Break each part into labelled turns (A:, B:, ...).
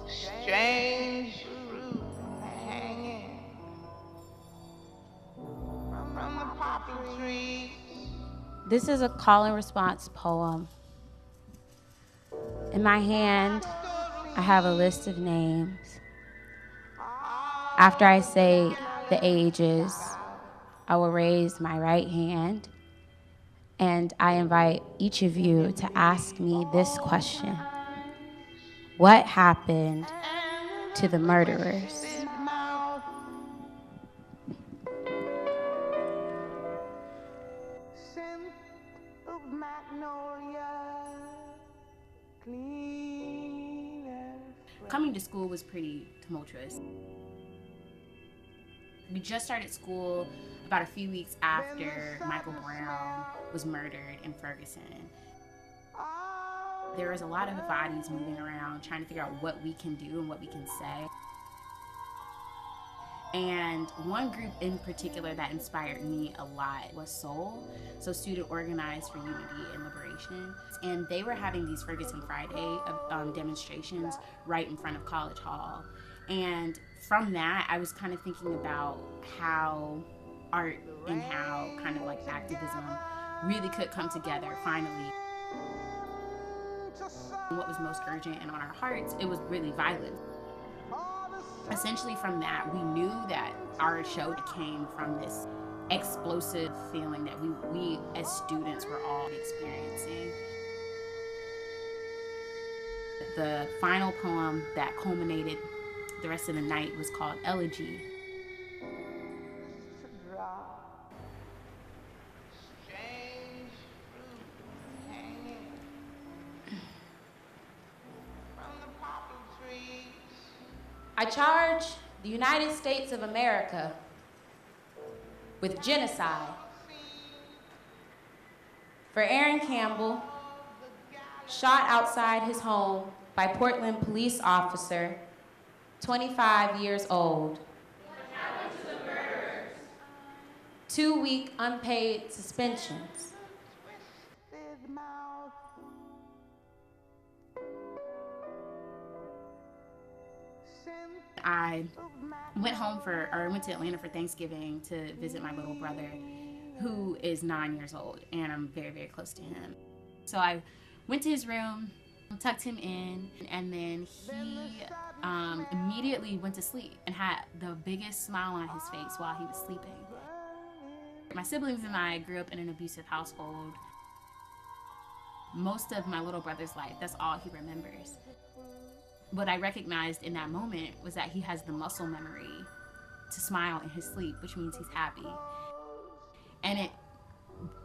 A: Strange fruit hanging from the poppy trees.
B: This is a call and response poem. In my hand, I have a list of names. After I say the ages, I will raise my right hand, and I invite each of you to ask me this question. What happened to the murderers? Coming to school was pretty tumultuous. We just started school about a few weeks after Michael Brown was murdered in Ferguson. There was a lot of bodies moving around trying to figure out what we can do and what we can say. And one group in particular that inspired me a lot was SOUL, so Student Organized for Unity and Liberation. And they were having these Ferguson Friday demonstrations right in front of College Hall. And from that, I was kind of thinking about how art and how kind of like activism really could come together finally. What was most urgent and on our hearts, it was really violence. Essentially from that, we knew that our show came from this explosive feeling that we as students were all experiencing. The final poem that culminated the rest of the night was called Elegy. I charge the United States of America with genocide for Aaron Campbell, shot outside his home by Portland police officer, 25 years old.
C: What happened to the murderers?
B: 2-week unpaid suspensions. I went to Atlanta for Thanksgiving to visit my little brother, who is 9 years old, and I'm very, very close to him. So I went to his room, tucked him in, and then he immediately went to sleep and had the biggest smile on his face while he was sleeping. My siblings and I grew up in an abusive household. Most of my little brother's life, that's all he remembers. What I recognized in that moment was that he has the muscle memory to smile in his sleep, which means he's happy. And it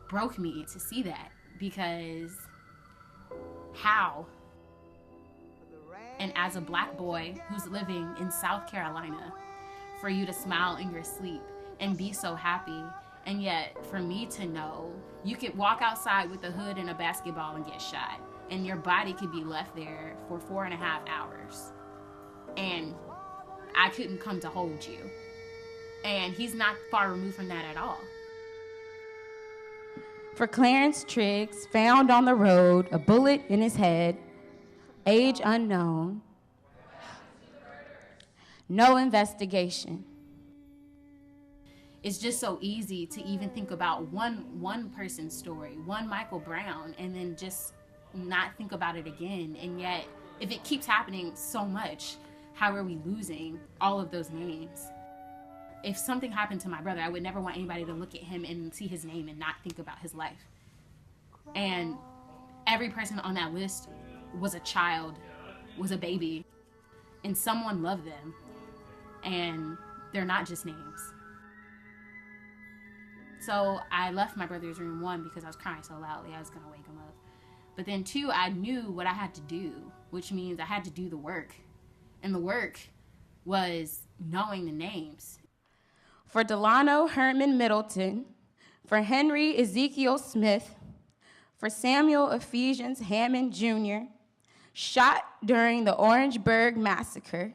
B: broke me to see that, because how? And as a black boy who's living in South Carolina, for you to smile in your sleep and be so happy, and yet for me to know you could walk outside with a hood and a basketball and get shot, and your body could be left there for 4.5 hours, and I couldn't come to hold you. And he's not far removed from that at all. For Clarence Triggs, found on the road, a bullet in his head, age unknown, no investigation. It's just so easy to even think about one person's story, one Michael Brown, and then just not think about it again. And yet, if it keeps happening so much, how are we losing all of those names? If something happened to my brother, I would never want anybody to look at him and see his name and not think about his life. And every person on that list was a child, was a baby, and someone loved them. And they're not just names. So I left my brother's room, 1, because I was crying so loudly I was gonna wake him up. But then 2, I knew what I had to do, which means I had to do the work. And the work was knowing the names. For Delano Herman Middleton, for Henry Ezekiel Smith, for Samuel Ephesians Hammond Jr., shot during the Orangeburg Massacre,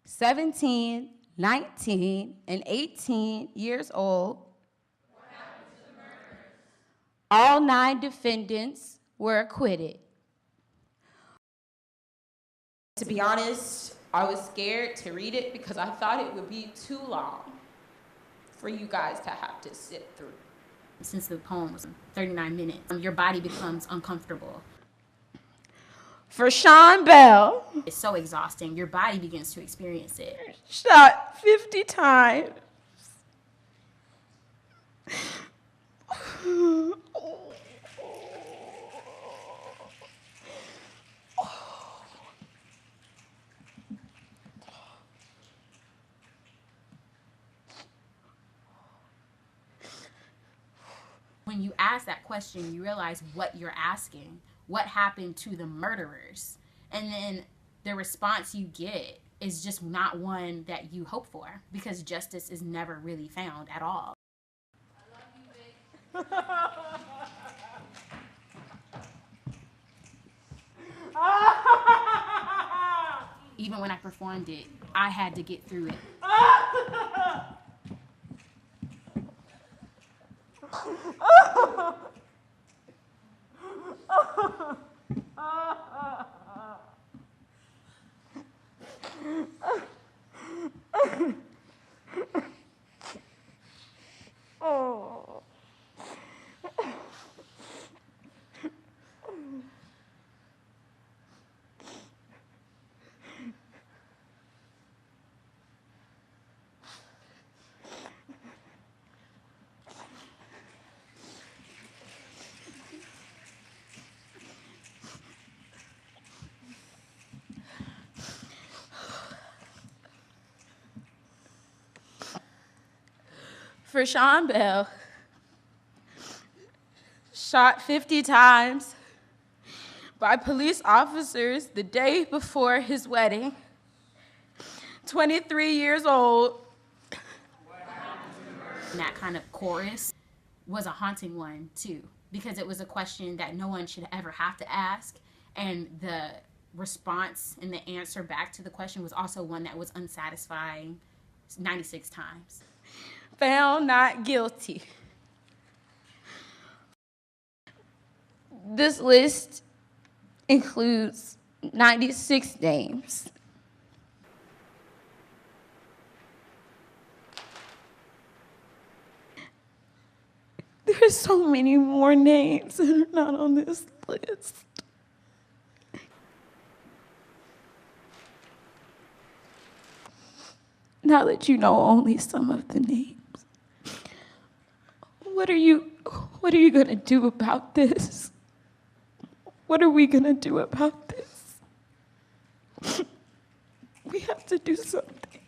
B: 17, 19, and 18 years old.
C: What happened to the murderers?
B: All 9 defendants were acquitted.
D: To be honest, I was scared to read it because I thought it would be too long for you guys to have to sit through.
B: Since the poem was 39 minutes, your body becomes uncomfortable.
E: For Sean Bell,
B: It's so exhausting. Your body begins to experience it.
E: shot 50 times.
B: When you ask that question, you realize what you're asking. What happened to the murderers? And then the response you get is just not one that you hope for, because justice is never really found at all. I love you, Even when I performed it, I had to get through it.
E: For Sean Bell, shot 50 times by police officers the day before his wedding, 23 years old.
B: And that kind of chorus was a haunting one too, because it was a question that no one should ever have to ask, and the response and the answer back to the question was also one that was unsatisfying 96 times.
E: Found not guilty. This list includes 96 names. There's so many more names that are not on this list. Now that you know only some of the names, what are you gonna do about this? What are we gonna do about this? We have to do something.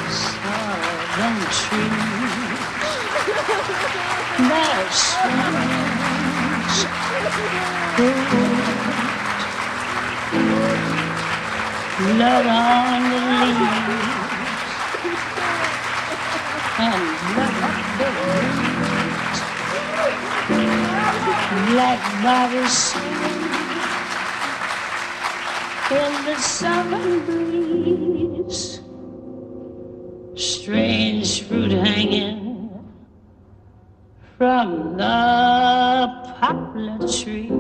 F: Southern trees that blood on the leaves and blood up the roots, black bodies in the summer breeze, strange fruit hanging from the poplar tree.